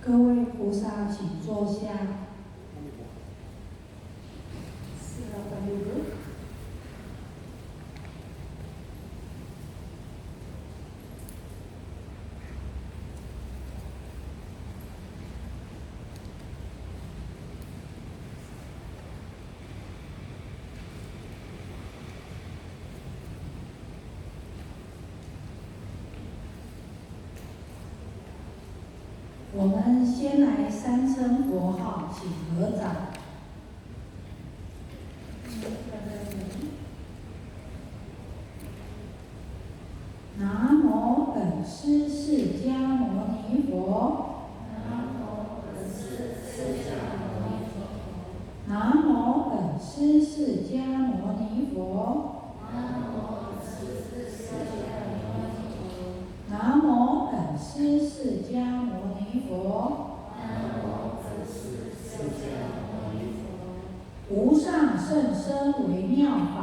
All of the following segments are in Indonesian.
各位菩萨，请坐下。Silakan duduk. « 我们先来三称佛号，请合掌。南无本师释迦牟尼佛。南无本师释迦牟尼佛。南无本师释迦牟尼佛。南无本师释迦牟尼佛。南无本师释迦牟尼佛。南无本师释迦牟尼佛。无上甚深微妙法。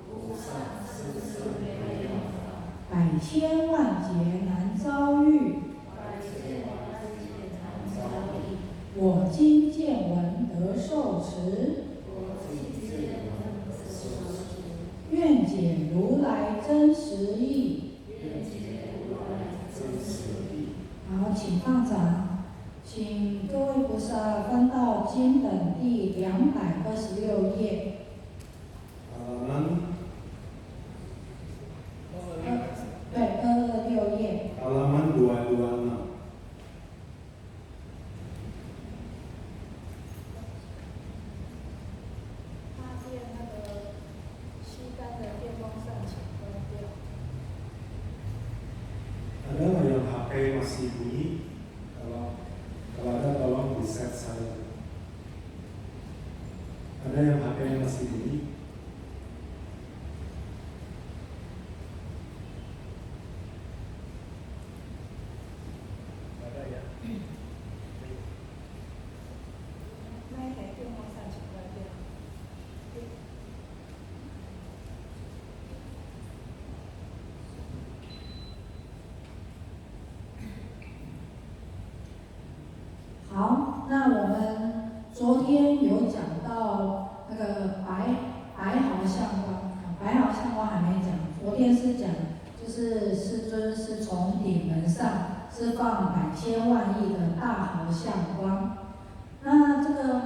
无上甚深微妙法。百千万劫难遭遇。百千万劫难遭遇。我今见闻得受持。我今见闻得受持。愿解如来真实义。愿解如来真实义。好，请放掌。请各位菩萨翻到经本第226页。对，226页。halaman 226。发现那个吸干的电风扇请关掉。Ada nggak yang HP masih bunyi? Kalau ada tolong reset saya. Ada yang HP masih bunyi? Ada ya. 那一台电风扇请关掉。好，那我们昨天有讲到那个白毫相光，白毫相光还没讲。昨天是讲，就是世尊是从顶门上是放百千万亿的大毫相光。那这个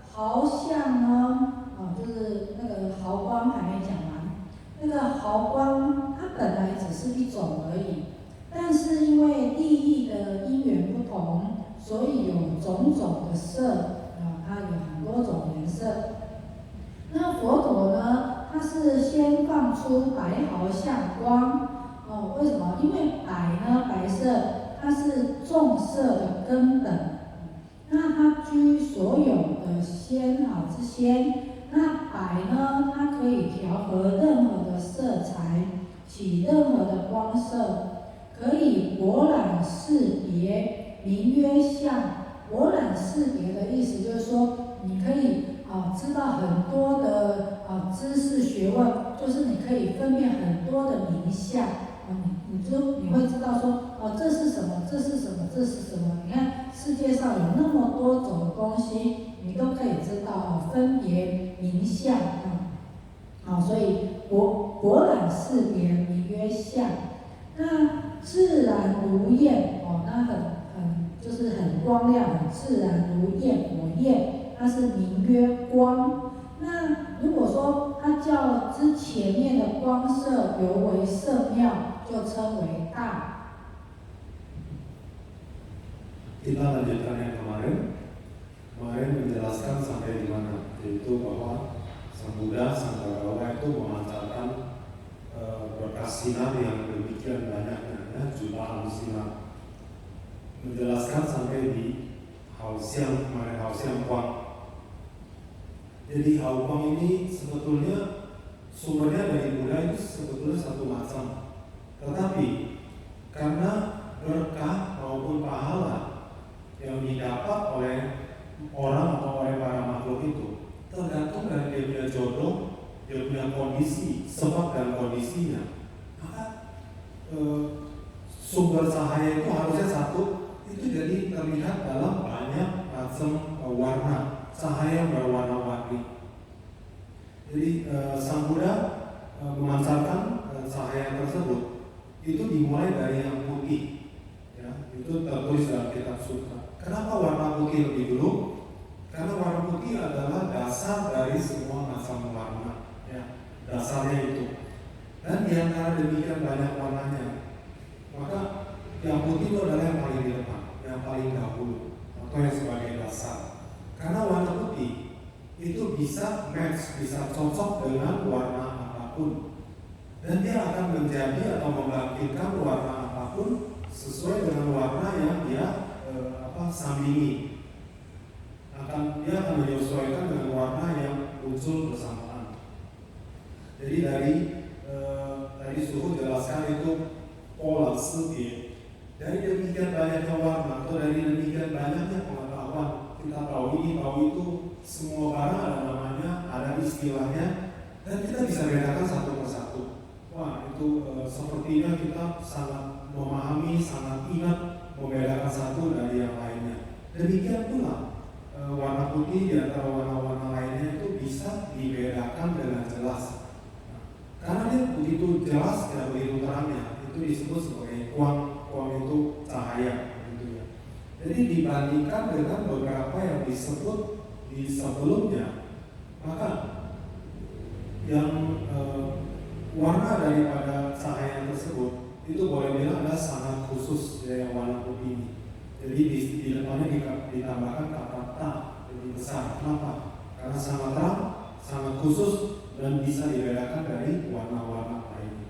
毫相呢，就是那个毫光还没讲完。那个毫光它本来只是一种而已，但是因为利益的因缘不同。所以有种种的色它有很多种颜色。那佛陀呢，他是先放出白毫相光为什么？因为白色它是众色的根本，那它居所有的仙之先。那白呢，它可以调和任何的色彩，起任何的光色，可以博览识别。名曰相，博览识别的意思就是说，你可以知道很多的知识学问，就是你可以分辨很多的名相你会知道说这是什么，这是什么，这是什么。你看世界上有那么多种东西，你都可以知道分别名相所以博览识别名曰相。那自然如焰那就是很光亮，很自然如焰火焰，它是名曰光。那如果说它较之前面的光色尤为甚妙，就称为大。Kita lanjutkan yang kemarin. Kemarin menjelaskan sampai di mana, yaitu bahwa Sang Buddha, Sang Bhagawa itu memancarkan berkas sinar yang demikian banyaknya, jutaan sinar. Menjelaskan sampai di hal siang kuang. Jadi hal kuang ini sebetulnya sumbernya dari Buddha itu sebetulnya satu macam. Tetapi karena berkah maupun pahala yang didapat oleh orang atau oleh para makhluk itu tergantung dari dia punya jodoh, dia punya kondisi, sebab dan kondisinya. Maka sumber cahaya itu harusnya satu. itu jadi terlihat dalam banyak macam warna, cahaya berwarna-warni. Jadi Sang Buddha memancarkan cahaya tersebut itu dimulai dari yang putih, ya, itu tertulis dalam kitab sutra. Kenapa warna putih lebih dulu? Karena warna putih adalah dasar dari semua macam warna, ya, dasarnya itu. Dan di antara demikian banyak warnanya, maka yang putih itu adalah yang paling di depan, yang paling dahulu, atau yang sebagai dasar. Karena warna putih itu bisa match, bisa cocok dengan warna apapun, dan dia akan menjadi atau membangkitkan warna apapun sesuai dengan warna yang dia sambingi. Dia akan menyesuaikan dengan warna yang muncul bersamaan. Jadi tadi Suhu jelaskan itu pola sepi. Dari demikian banyaknya warna atau dari demikian banyaknya pengetahuan, kita tahu ini, tahu itu, semua barang ada namanya, ada istilahnya, dan kita bisa bedakan satu persatu. Wah, itu sepertinya kita sangat memahami, sangat ingat membedakan satu dari yang lainnya. Demikian pula warna putih di antara warna-warna lainnya itu bisa dibedakan dengan jelas. Karena dia begitu jelas dan begitu terangnya, itu disebut sebagai kuang itu cahaya, gitu ya. Jadi dibandingkan dengan beberapa yang disebut di sebelumnya, maka yang warna daripada cahaya tersebut itu boleh bilang adalah sangat khusus, ya, yang warna putih ini. Jadi di depannya ditambahkan kata ta, lebih besar. Kenapa? Karena sangat terang, sangat khusus, dan bisa dibedakan dari warna-warna lainnya.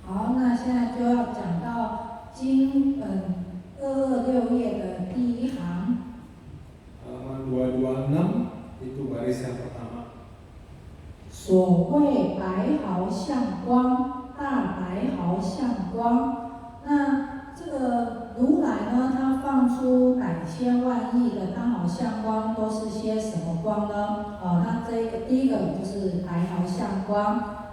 好，那现在就要讲到经本226页的第一行。Halaman 226 itu baris yang pertama. 所谓白毫相光，大白毫相光。那这个如来呢，他放出百千万亿的大毫相光，都是些什么光呢？那这个第一个就是白毫相光。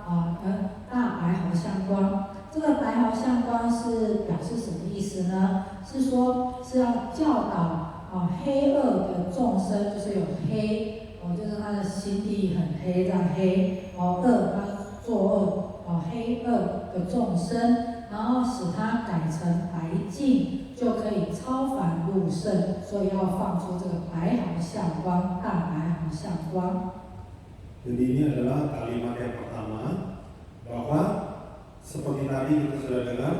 大白毫相光，这个白毫相光是表示什么意思呢？是说是要教导黑恶的众生，就是有黑就是他的心地很黑，这样黑恶他作恶黑恶的众生，然后使他改成白净，就可以超凡入圣，所以要放出这个白毫相光，大白毫相光。 Jadi ini adalah kalimat yang pertama, bahwa seperti tadi kita sudah dengar,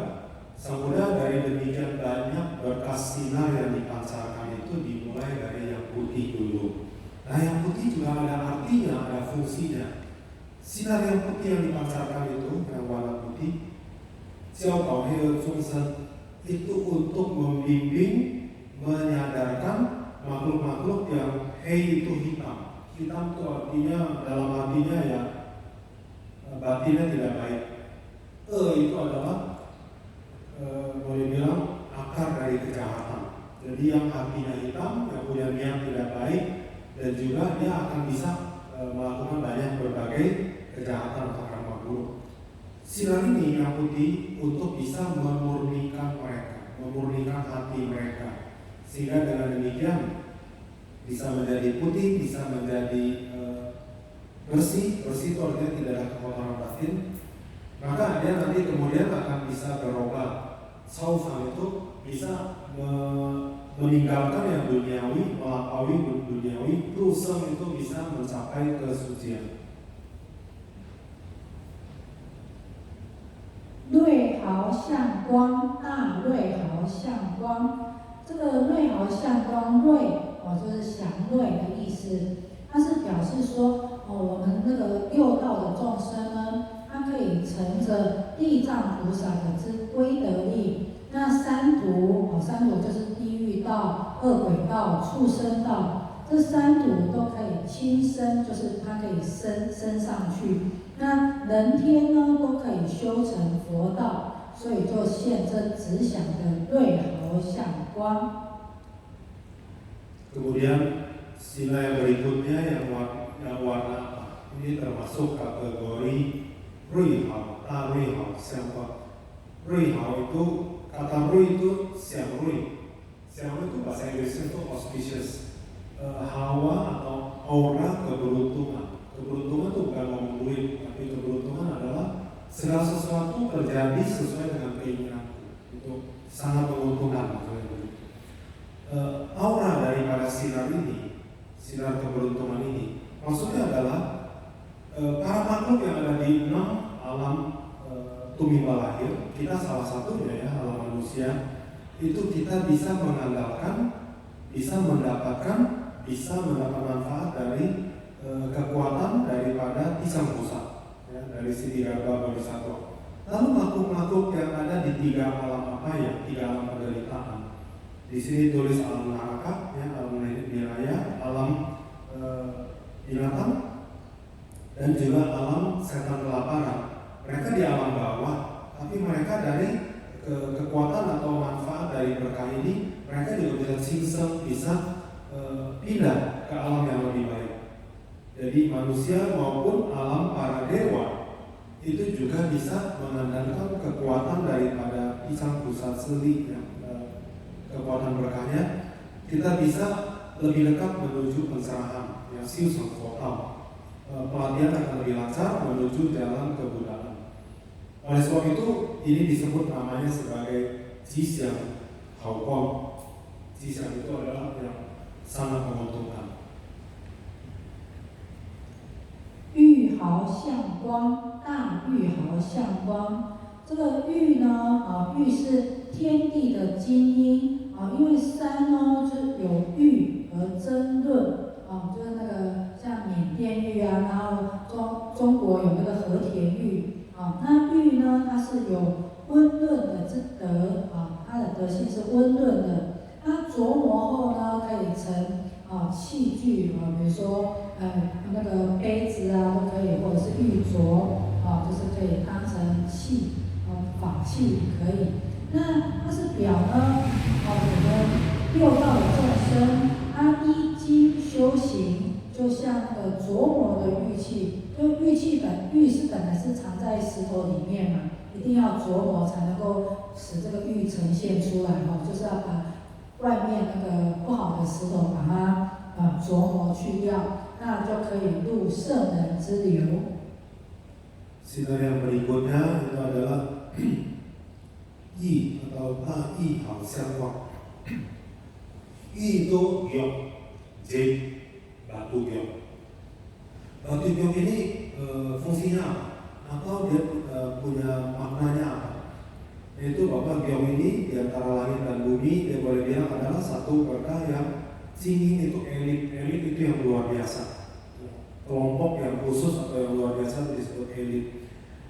Sang Buddha dari demikian banyak berkas sinar yang dipancarkan itu dimulai dari yang putih dulu. Nah, yang putih juga ada artinya, ada fungsinya. Sinar yang putih yang dipancarkan itu, yang warna putih, Jiao Dao Hei Zhongsen, itu untuk membimbing, menyadarkan makhluk-makhluk yang hei itu hitam. Hitam itu artinya, dalam artinya ya batinnya tidak baik. Itu adalah boleh bilang akar dari kejahatan. Jadi yang hatinya hitam, yang punya niat tidak baik, dan juga dia akan bisa melakukan banyak berbagai kejahatan atau karma buruk. Sinar ini yang putih untuk bisa memurnikan mereka, memurnikan hati mereka, sehingga dengan demikian bisa menjadi putih, bisa menjadi bersih. Bersih itu artinya tidak ada kekotoran batin. Maka dia nanti kemudian akan bisa berubah. Saufan itu bisa meninggalkan yang duniawi, melampaui duniawi. Rusem itu bisa mencapai kesucian. 瑞毫相光，大瑞毫相光。这个瑞毫相光，瑞就是祥瑞的意思。它是表示说，我们那个六道的众生呢，它可以乘着地藏菩萨的之威德力。那三途，三途就是地狱道、恶鬼道、畜生道，这三途都可以亲身，就是它可以升上去。那人天呢，都可以修成佛道，所以就现这直响的瑞毫相光。 Kemudian sila yang berikutnya yang warna apa? Ini termasuk kategori Rui Hao, Ta Rui Hao, siapa? Rui Hao itu kata Rui itu siang Rui itu bahasa Inggrisnya itu auspicious. Hawa atau aura keberuntungan. Keberuntungan itu bukan ngomong duit, tapi keberuntungan adalah segala sesuatu terjadi sesuai dengan keinginanku. Itu sangat menguntungkan maksudnya begitu. Aura daripada sinar ini, sinar keberuntungan ini, maksudnya adalah para makhluk yang ada di 6 alam tumimba lahir, kita salah satunya ya, alam manusia, itu kita bisa mengandalkan, bisa mendapat manfaat dari kekuatan daripada pisang pusat, ya, dari Siddhigarbha Bodhisattva. Lalu makhluk-makhluk yang ada di 3 alam apa ya, 3 alam penderitaan. Di sini tulis alam neraka, ya, alam niraya, alam binatang, dan juga alam setan kelaparan. Mereka di alam bawah, tapi mereka dari kekuatan atau manfaat dari berkah ini, mereka juga bisa singseng, bisa pindah ke alam yang lebih baik. Jadi manusia maupun alam para dewa itu juga bisa mengandalkan kekuatan daripada pisang pusat seli, ya, kekuatan berkahnya. Kita bisa lebih dekat menuju pencerahan, ya, siu sang total. Pelatihan akan lebih lancar menuju jalan kebuddhaan. Oleh sebab itu, ini disebut namanya sebagai Jixiang Haokong. Jixiang itu adalah yang sangat menguntungkan. 玉毫向光，大玉毫向光。这个玉呢，玉是天地的精英因为山呢就有玉而争论就是那个像缅甸玉啊，然后中国有那个和田玉那玉呢，它是有温润的之德它的德性是温润的，它琢磨后呢，可以成器具比如说那个杯子啊都可以，或者是玉镯就是可以当成器法器可以。那它是表呢我们六道的众生，它依经修行，就像那个琢磨的玉器，就玉是本来是藏在石头里面嘛，一定要琢磨才能够使这个玉呈现出来就是要把外面那个不好的石头把它琢磨去掉，那就可以入圣人之流。Sinar yang berikutnya itu adalah Yi atau Ta Yi Hao Xiang Wang. Yi itu giok, jade, batu giok. Batu giok ini fungsinya apa? Atau dia punya maknanya apa? Yaitu bahwa giok ini di antara langit dan bumi, dia boleh bilang adalah satu berkah yang Jinging itu elit itu yang luar biasa. Kelompok yang khusus atau yang luar biasa disebut elit.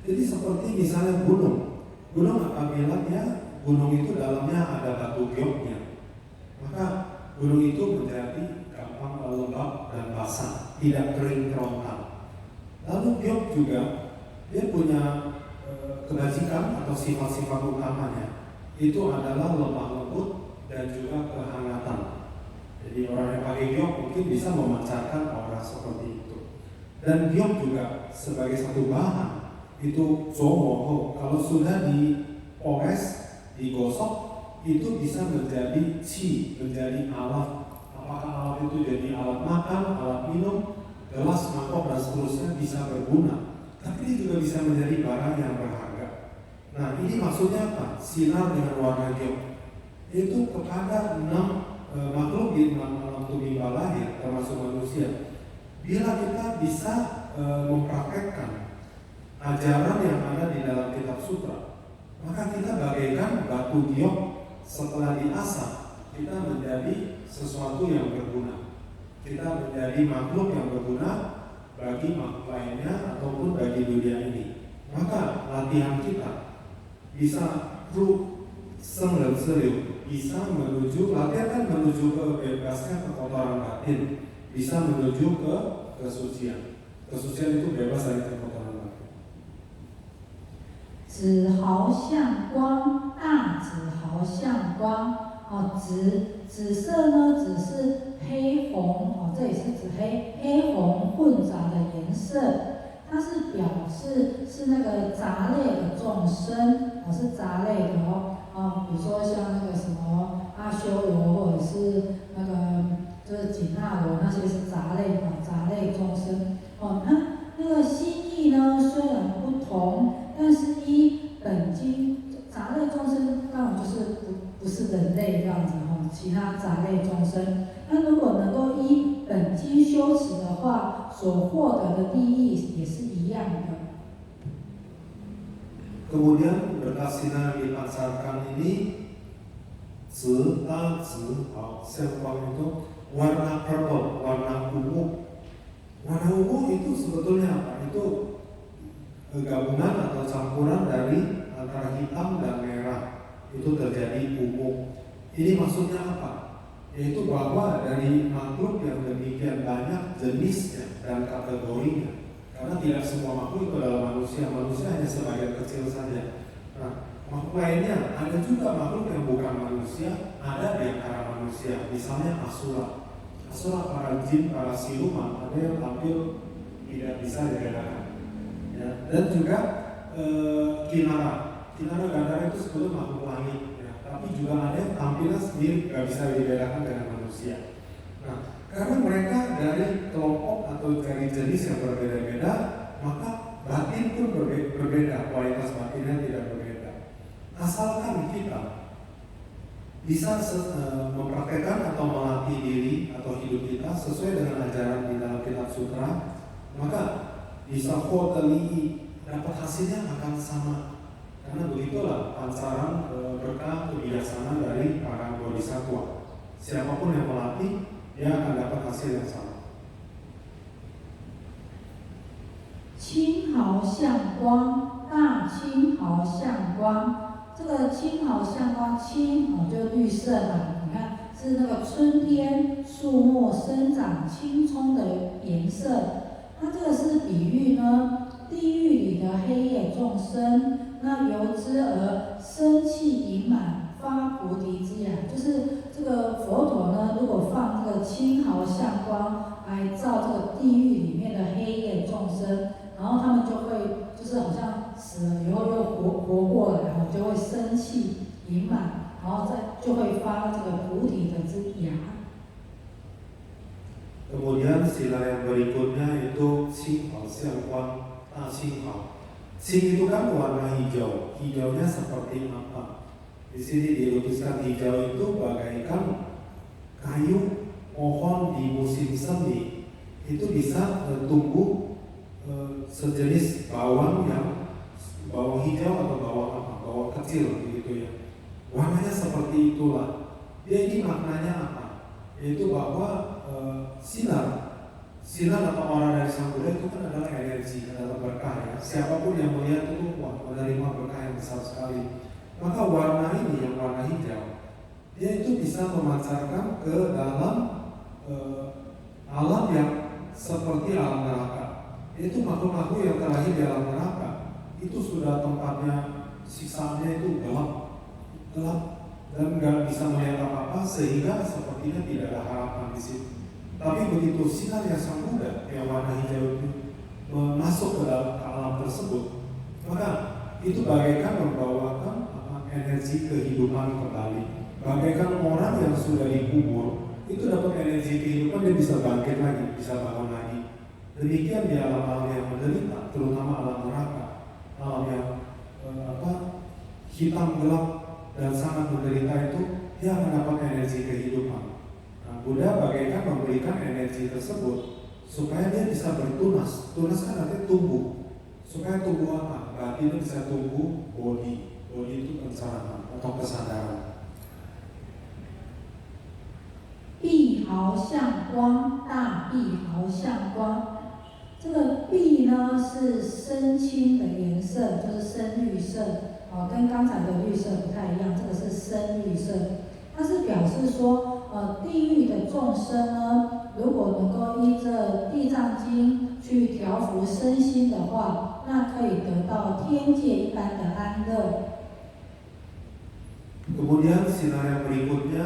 Jadi seperti misalnya gunung apabila ya gunung itu dalamnya ada batu gioknya, maka gunung itu menjadi gampang lembab dan basah, tidak kering kerontang. Lalu giok juga dia punya kebajikan atau sifat-sifat utamanya itu adalah lemah lembut dan juga kehangatan. Jadi orang yang pakai giok mungkin bisa memancarkan aura seperti itu. Dan giok juga sebagai satu bahan itu zomoho, kalau sudah dipoles, digosok, itu bisa menjadi chi, menjadi alat. Apakah alat itu jadi alat makan, alat minum, gelas, mangkok dan seterusnya bisa berguna. Tapi ini juga bisa menjadi barang yang berharga. Nah ini maksudnya apa? Sinar dengan warna giok itu kepada 6 makhluk di 6 alam tumimba lahir termasuk manusia. Bila kita bisa mempraktekkan ajaran yang ada di dalam kitab sutra, maka kita bagaikan batu giok setelah diasah, kita menjadi sesuatu yang berguna. Kita menjadi makhluk yang berguna bagi makhluk lainnya ataupun bagi dunia ini. Maka latihan kita bisa Sengren serius, bisa menuju, latihan kan menuju ke bebasnya kekotoran batin, bisa menuju ke kesucian. Kesucian itu bebas dari kekotoran batin. 子毫向光，大子毫向光紫色呢，只是黑红这也是指黑红混杂的颜色，它是表示是那个杂类的众生是杂类的比比如说像那个什么阿修罗，或者是那个就是紧那罗，那些是杂类众生。那个心意呢，虽然不同，但是依本经杂类众生当然就是不是人类这样子其他杂类众生。那如果能够依本经修持的话，所获得的利益也是一样的。Kemudian berkat sinar dipancarkan ini, zi, ta, zi, hao, sengkuang itu warna purple, warna ungu. Warna ungu itu sebetulnya apa? Itu gabungan atau campuran dari antara hitam dan merah. Itu terjadi ungu. Ini maksudnya apa? Yaitu bahwa dari makhluk yang demikian banyak jenisnya dan kategorinya. Karena tidak semua makhluk itu adalah manusia hanya sebagian kecil saja. Nah, makhluk lainnya ada juga makhluk yang bukan manusia, ada di antara manusia, misalnya asura. Asura para jin, para siluman, ada yang hampir tidak bisa dibedakan. Ya, dan juga kinara gandara itu sebetulnya makhluk langit, ya. Tapi juga ada yang tampilnya sendiri tidak bisa dibedakan dengan manusia. Nah, karena mereka dari kelompok atau dari jenis yang berbeda-beda, maka batin pun berbeda, kualitas batinnya tidak berbeda. Asalkan kita bisa mempraktekkan atau melatih diri atau hidup kita sesuai dengan ajaran di dalam kitab sutra, maka bisa dapat hasilnya akan sama. Karena begitulah pancaran berkah kebijaksanaan dari para bodhisattva. Siapapun yang melatih, dia akan dapat hasil yang sama. 青毫相光，大青毫相光。这个青毫相光，青就绿色嘛，你看是那个春天树木生长青葱的颜色。那这个是比喻呢，地狱里的黑夜众生，那由之而生气盈满，发菩提之芽。就是这个佛陀呢，如果放这个青毫相光来照这个地狱里面的黑夜众生，然后他们就会就是好像死了以后又活过来，然后就会生气盈满，然后就会发这个菩提的之芽。Kemudian sila yang berikutnya itu Qing Hao Xiang Guang, Ta Qing Hao. Qing itu kan warna hijau. Hijaunya seperti apa? Di sini dilukiskan hijau itu bagaikan kayu pohon di musim semi. Itu bisa tumbuh sejenis bawang hijau atau bawang kecil begitu ya. Warnanya seperti itulah. Dia ini maknanya apa? Yaitu bahwa sinar atau aura dari Sang Buddha itu kan adalah energi, adalah berkah ya. Siapapun yang melihat itu menerima berkah yang besar sekali. Maka warna ini yang warna hijau, dia itu bisa memancarkan ke dalam alam yang seperti alam neraka. Itu makhluk-makhluk yang terlahir di alam neraka, itu sudah tempatnya siksaannya itu gelap dan nggak bisa melihat apa-apa sehingga sepertinya tidak ada harapan di situ. Tapi begitu sinar yang Sang Buddha yang warna hijau itu masuk ke dalam alam tersebut, maka itu bagaikan membawakan energi kehidupan kembali. Bagaikan orang yang sudah dikubur itu dapat energi kehidupan, dia bisa bangkit lagi, bisa bangun lagi. Demikian di alam-alam yang menderita, terutama alam neraka, alam yang hitam gelap dan sangat menderita itu, dia akan dapat energi kehidupan. Nah, Buddha bagaikan memberikan energi tersebut supaya dia bisa bertunas. Tunas kan artinya tumbuh. Supaya tumbuh apa? Batin bisa tumbuh body. Body itu pencerahan atau kesadaran. 碧毫相光，大碧毫相光。这个碧呢是深青的颜色，就是深绿色，跟刚才的绿色不太一样，这个是深绿色。它是表示说，地狱的众生呢，如果能够依着《地藏经》去调伏身心的话，那可以得到天界一般的安乐。Kemudian sinar yang berikutnya,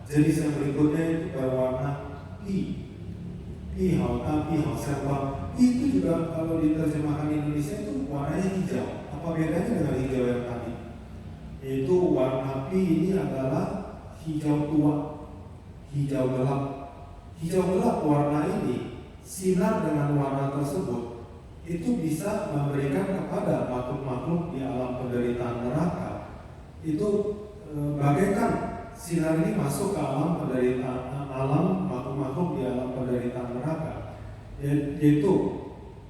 jenis yang berikutnya itu berwarna pi hao ta, pi hao xiang guang. Itu juga kalau diterjemahkan Indonesia itu warnanya hijau. Apa bedanya dengan hijau yang tadi? yaitu warna Pi ini adalah hijau tua, hijau gelap. Hijau gelap warna ini, sinar dengan warna tersebut itu bisa memberikan kepada makhluk-makhluk di alam penderitaan neraka itu bagaikan sinar ini masuk ke alam penderitaan, alam makhluk-makhluk di alam penderitaan neraka, yaitu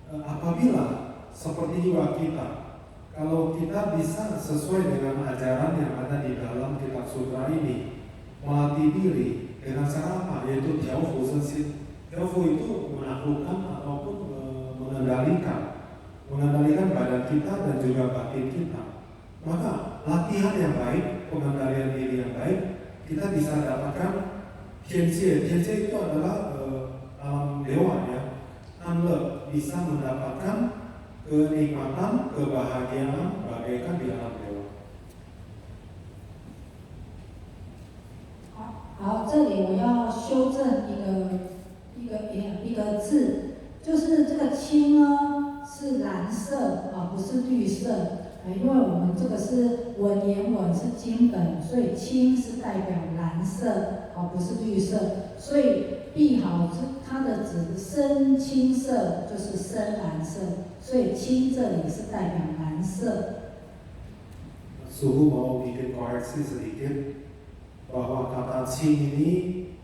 apabila seperti jiwa kita, kalau kita bisa sesuai dengan ajaran yang ada di dalam kitab sutra ini, melatih diri dengan cara apa? Yaitu jauh sensit. Jauh itu menaklukkan ataupun mengendalikan badan kita dan juga batin kita. Maka latihan yang baik, pengendalian diri yang baik, kita bisa dapatkan Tianxie. Tianxie itu adalah alam dewa ya. Anda bisa mendapatkan kenikmatan, kebahagiaan bagaikan di alam dewa. 好，这里我要修正一个字，就是这个青呢是蓝色啊，不是绿色。因为我们这个是文言文是经本，所以青是代表蓝色啊，不是绿色。所以碧毫它的指深青色就是深蓝色，所以青这里是代表蓝色。Suhu mau bikin koreksi sedikit bahwa kata Qing ini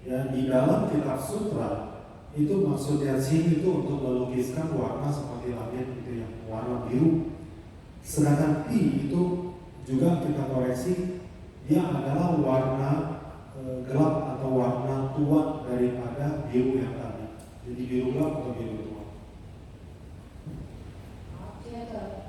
ya di dalam kitab sutra itu maksudnya Qing itu untuk melukiskan warna seperti langit gitu ya, warna biru. Sedangkan Pi itu juga kita koreksi, dia adalah warna gelap atau warna tua daripada biru yang tadi. Jadi biru gelap atau biru tua. 好，接着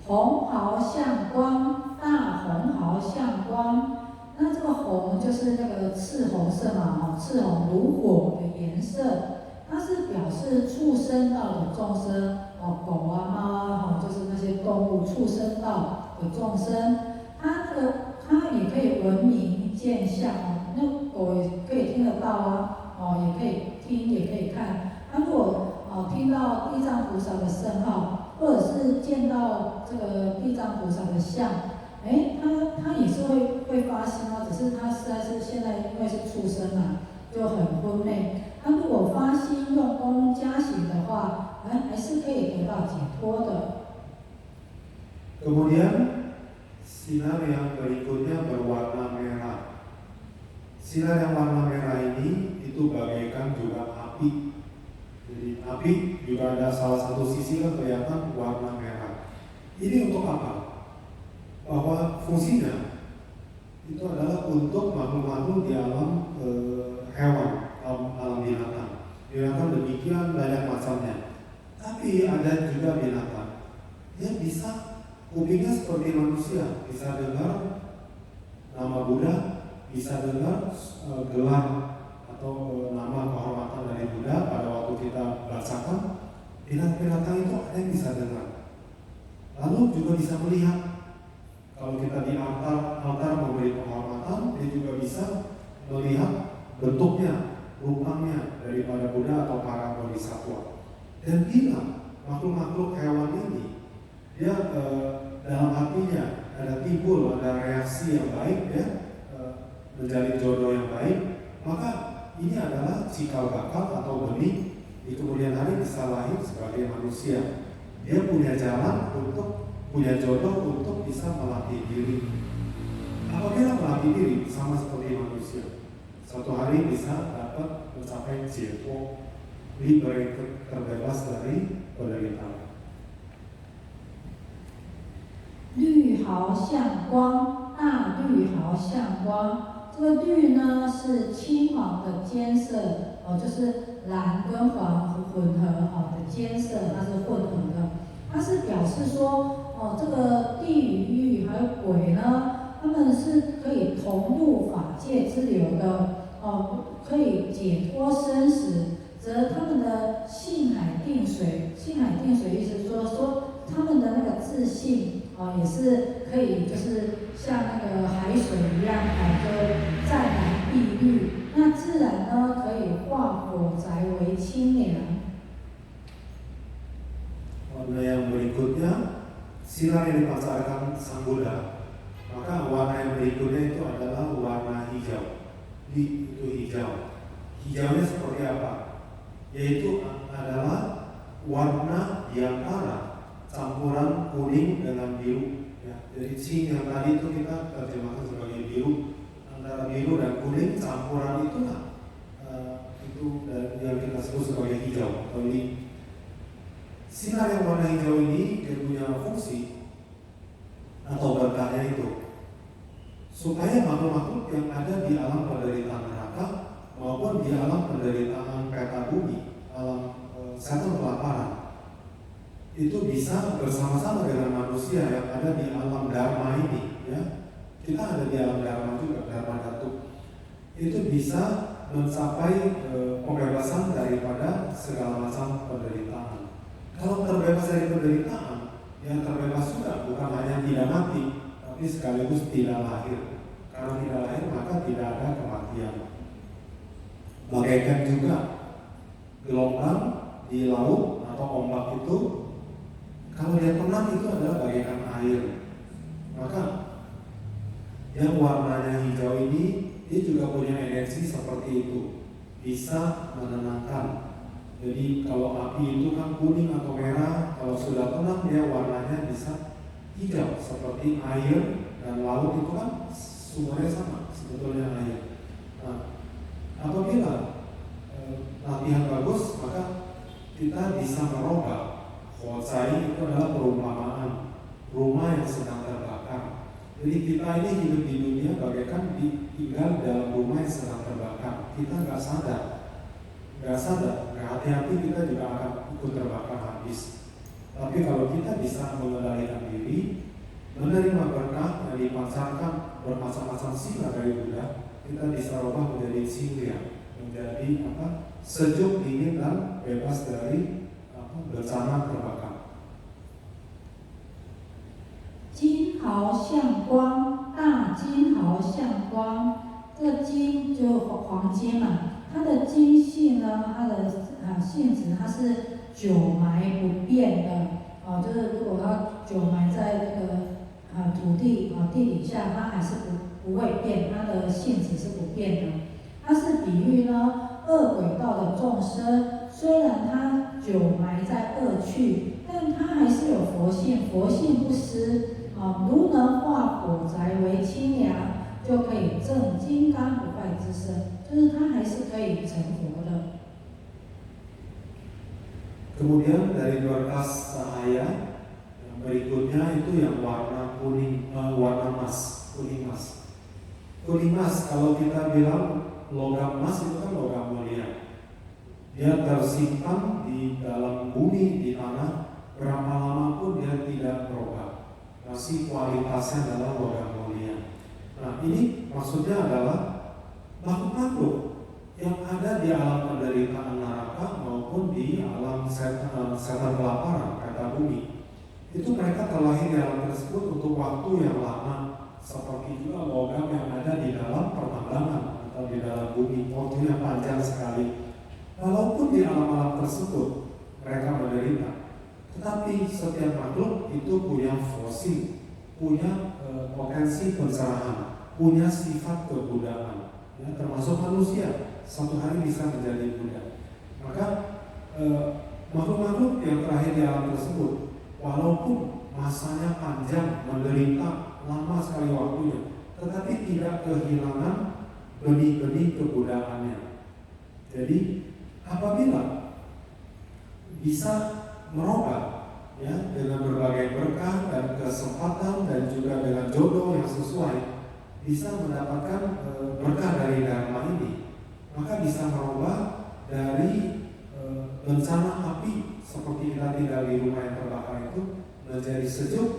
红毫向光，大红毫向光。那这个红就是那个赤红色嘛，赤红如火的颜色，它是表示畜生道的众生，狗啊、猫啊，就是那些动物畜生道的众生，它也可以闻名见相那狗也可以听得到啊，也可以听，也可以看。它如果听到地藏菩萨的圣号，或者是见到这个地藏菩萨的像，他也是会发心哦，只是他实在是现在因为是畜生嘛，就很昏昧。他如果发心用功加行的话，还是可以得到解脱的。Kemudian sinar yang berikutnya berwarna merah. Sinar yang warna merah ini itu bagaikan juga api. Jadi api juga ada salah satu sisi yang kelihatan warna merah. Ini untuk apa? Bahwa fungsinya itu adalah untuk makhluk-makhluk di alam hewan, alam binatang. Binatang demikian banyak macamnya. Tapi ada juga binatang yang bisa kupingnya seperti manusia, bisa dengar nama Buddha, bisa dengar gelar atau nama kehormatan dari Buddha pada waktu kita bacakan. Binatang-binatang itu ada yang bisa dengar. Lalu juga bisa melihat. Kalau kita di altar memberi penghormatan, dia juga bisa melihat bentuknya, rupanya daripada Buddha atau para bodhisattva. Dan bila makhluk-makhluk hewan ini, dia dalam hatinya ada timbul, ada reaksi yang baik, ya, menjadi jodoh yang baik, maka ini adalah cikal bakal atau benih di kemudian hari bisa lahir sebagai manusia. Dia punya jalan untuk punya jodoh untuk bisa melatih diri. Apabila melatih diri sama seperti manusia, suatu hari bisa dapat mencapai jiwa, terbebas dari penderitaan. 绿毫向光，大绿毫向光。这个绿呢是青黄的间色，就是蓝跟黄混合的间色，它是混合的。它是表示说，这个地狱还有鬼呢，他们是可以同入法界之流的，可以解脱生死，则他们的性海定水，性海定水意思说他们的那个自信，也是可以就是像那个海水一样，就湛蓝碧绿，那自然呢可以化火宅为清凉。 Warna yang berikutnya sinar yang dipancarkan Sang Buddha Maka warna yang berikutnya itu adalah warna hijau. Itu hijau. Hijaunya seperti apa? Yaitu adalah warna diantara campuran kuning dengan biru. Ya, jadi Qing yang tadi itu kita terjemahkan sebagai biru, antara biru dan kuning campuran itulah itu yang kita sebut sebagai hijau atau ling. Sinar yang warna hijau ini dia punya fungsi atau berkahnya itu supaya makhluk-makhluk yang ada di alam penderitaan neraka maupun di alam penderitaan peta bumi, alam setan kelaparan, itu bisa bersama-sama dengan manusia yang ada di alam dharma ini. Ya, kita ada di alam dharma juga, dharma dhatu. Itu bisa mencapai pembebasan daripada segala macam penderitaan. Kalau terbebas dari penderitaan, yang terbebas juga bukan hanya tidak mati, tapi sekaligus tidak lahir. Karena tidak lahir maka tidak ada kematian. Bagaikan juga gelombang di laut atau ombak itu, kalau dia tenang itu adalah bagaikan air. Maka yang warnanya hijau ini dia juga punya energi seperti itu, bisa menenangkan. Jadi kalau api itu kan kuning atau merah, kalau sudah tenang dia warnanya bisa hijau seperti air, dan laut itu kan sumbernya sama sebetulnya air. Nah, apabila latihan bagus maka kita bisa merubah. Hosai itu adalah perumpamaan rumah yang sedang terbakar. Jadi kita ini hidup di dunia bagaikan tinggal dalam rumah yang sedang terbakar. Kita nggak sadar, nggak hati-hati kita juga akan ikut terbakar habis. Tapi kalau kita bisa mengendalikan diri, menerima berkah yang dipancarkan bermacam-macam sila dari Buddha, kita bisa rubah menjadi silia, menjadi sejuk, dingin dan bebas dari bencana terbakar. 金毫像光，大金毫像光。这个金就黄金嘛，它的金性呢，它的性质它是久埋不变的就是如果它久埋在这个土地地底下，它还是不会变，它的性质是不变的。它是比喻呢恶鬼道的众生，虽然它久埋在恶趣，但它还是有佛性，佛性不失。如能化火宅为清凉，就可以证金刚不坏之身，就是它还是可以成佛的。Kemudian dari berkas cahaya yang berikutnya itu yang warna kuning, warna emas, kuning emas. Kuning emas kalau kita bilang logam emas itu kan logam mulia. Dia tersimpan di dalam bumi, di tanah, berapa lama pun dia tidak berubah. Masih kualitasnya adalah logam mulia. Nah, ini maksudnya adalah makhluk-makhluk yang ada di alam penderitaan neraka maupun di alam setan kelaparan, kata bumi. Itu mereka terlahir di alam tersebut untuk waktu yang lama, seperti juga logam yang ada di dalam pertambangan atau di dalam bumi, waktunya panjang sekali. Walaupun di alam-alam tersebut mereka menderita, tetapi setiap makhluk itu punya fosil, punya potensi pencerahan, punya sifat kebudaan, ya, termasuk manusia suatu hari bisa menjadi Buddha. Maka makhluk-makhluk yang terakhir di alam tersebut, walaupun masanya panjang, menderita, lama sekali waktunya, tetapi tidak kehilangan benih-benih kebudaannya. Jadi apabila bisa merubah ya dengan berbagai berkah dan kesempatan dan juga dengan jodoh yang sesuai, bisa mendapatkan berkah dari dharma ini, maka bisa merubah dari bencana api seperti kita tinggal di rumah yang terbakar itu menjadi sejuk,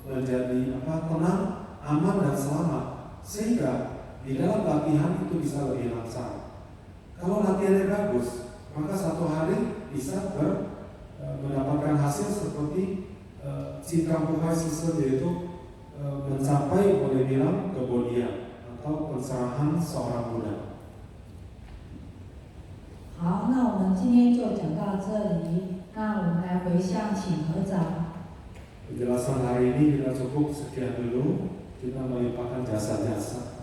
menjadi tenang, aman dan selamat, sehingga di dalam latihan itu bisa lebih lancar. Kalau latihannya bagus, maka satu hari bisa mendapatkan hasil seperti Cingkampukai sistem, yaitu mencapai boleh bilang kebodian atau pencerahan seorang Buddha. 好，那我们今天就讲到这里。那我们来回向请合掌。 Penjelasan hari ini kita cukup sekian dulu. kita melimpahkan jasa-jasa.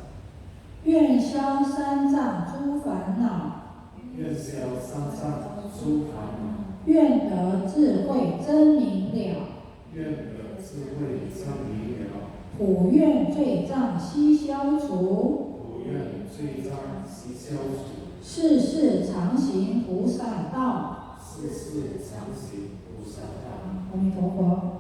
愿消三障诸烦恼，愿消三障诸烦恼，愿得智慧真明了，愿得智慧真明了，普愿罪障悉消除，普愿罪障悉消除，世世常行菩萨道。世世常行菩萨道。阿弥陀佛。